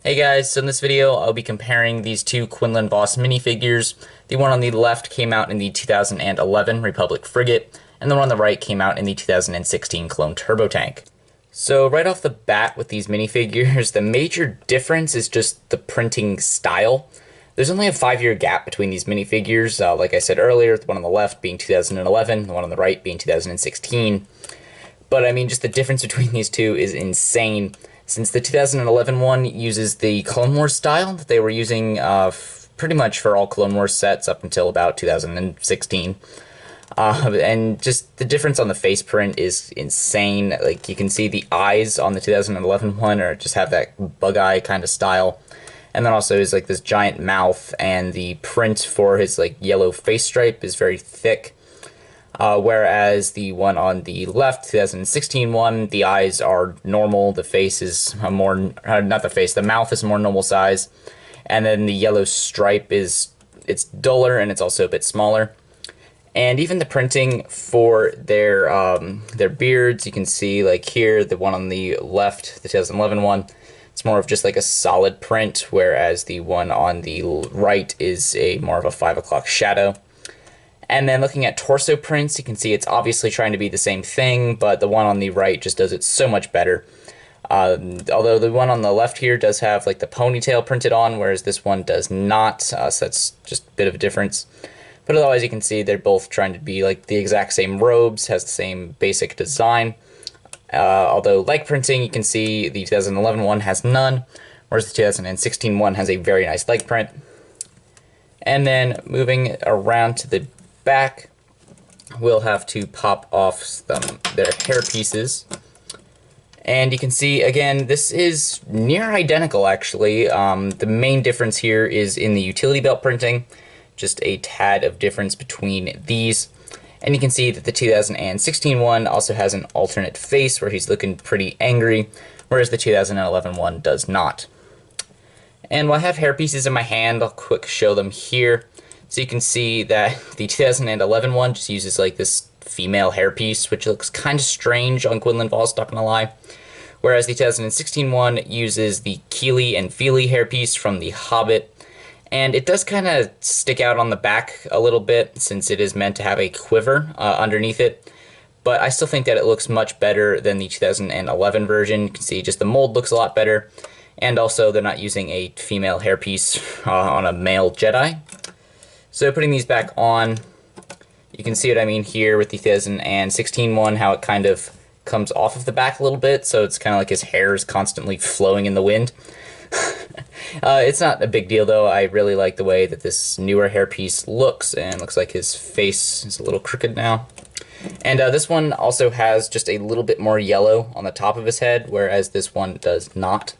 Hey guys, so in this video I'll be comparing these two Quinlan Vos minifigures. The one on the left came out in the 2011 Republic Frigate, and the one on the right came out in the 2016 Clone Turbo Tank. So right off the bat with these minifigures, the major difference is just the printing style. There's only a 5-year gap between these minifigures, like I said earlier, the one on the left being 2011, the one on the right being 2016. But I mean, just the difference between these two is insane. Since the 2011 one uses the Clone Wars style that they were using pretty much for all Clone Wars sets up until about 2016. And just the difference on the face print is insane. Like, you can see the eyes on the 2011 one are just have that bug eye kind of style. And then also is like this giant mouth, and the print for his like yellow face stripe is very thick. Whereas the one on the left, 2016 one, the eyes are normal, the face is a more, not the face, the mouth is more normal size, and then the yellow stripe it's duller and it's also a bit smaller. And even the printing for their beards, you can see like here, the one on the left, the 2011 one, it's more of just like a solid print, whereas the one on the right is more of a 5 o'clock shadow. And then looking at torso prints, you can see it's obviously trying to be the same thing, but the one on the right just does it so much better. Although the one on the left here does have like the ponytail printed on, whereas this one does not, so that's just a bit of a difference. But otherwise you can see they're both trying to be like the exact same robes, has the same basic design. Although like printing, you can see the 2011 one has none, whereas the 2016 one has a very nice leg print. And moving around to the back, we'll have to pop off their hair pieces. And you can see, again, this is near identical, actually. The main difference here is in the utility belt printing, just a tad of difference between these. And you can see that the 2016 one also has an alternate face where he's looking pretty angry, whereas the 2011 one does not. And while I have hair pieces in my hand, I'll quick show them here. So you can see that the 2011 one just uses like this female hairpiece, which looks kind of strange on Quinlan Vos, not gonna lie. Whereas the 2016 one uses the Keely and Feely hairpiece from The Hobbit. And it does kind of stick out on the back a little bit, since it is meant to have a quiver underneath it. But I still think that it looks much better than the 2011 version. You can see just the mold looks a lot better. And also they're not using a female hairpiece on a male Jedi. So putting these back on, you can see what I mean here with the 2016 one, how it kind of comes off of the back a little bit, so it's kind of like his hair is constantly flowing in the wind. It's not a big deal though. I really like the way that this newer hairpiece looks, and looks like his face is a little crooked now. And this one also has just a little bit more yellow on the top of his head, whereas this one does not.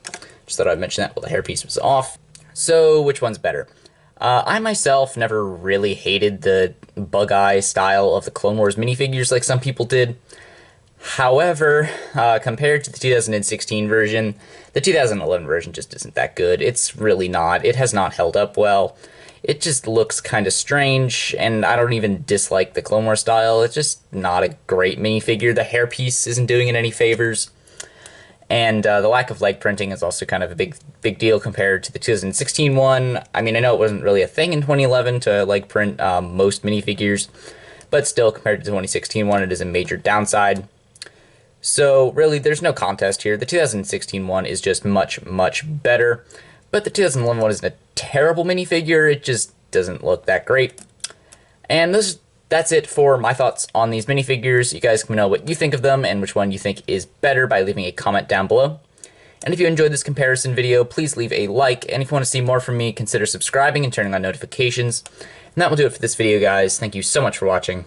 Just thought I'd mention that while the hairpiece was off. So which one's better? I myself never really hated the bug eye style of the Clone Wars minifigures like some people did. However, compared to the 2016 version, the 2011 version just isn't that good. It's really not. It has not held up well. It just looks kind of strange, and I don't even dislike the Clone Wars style. It's just not a great minifigure. The hairpiece isn't doing it any favors. And the lack of leg printing is also kind of a big deal compared to the 2016 one. I mean, I know it wasn't really a thing in 2011 to leg print most minifigures, but still, compared to the 2016 one, it is a major downside. So really, there's no contest here. The 2016 one is just much better, but the 2011 one isn't a terrible minifigure. It just doesn't look that great. And that's it for my thoughts on these minifigures. You guys can know what you think of them and which one you think is better by leaving a comment down below. And if you enjoyed this comparison video, please leave a like, and if you want to see more from me, consider subscribing and turning on notifications. And that will do it for this video, guys. Thank you so much for watching.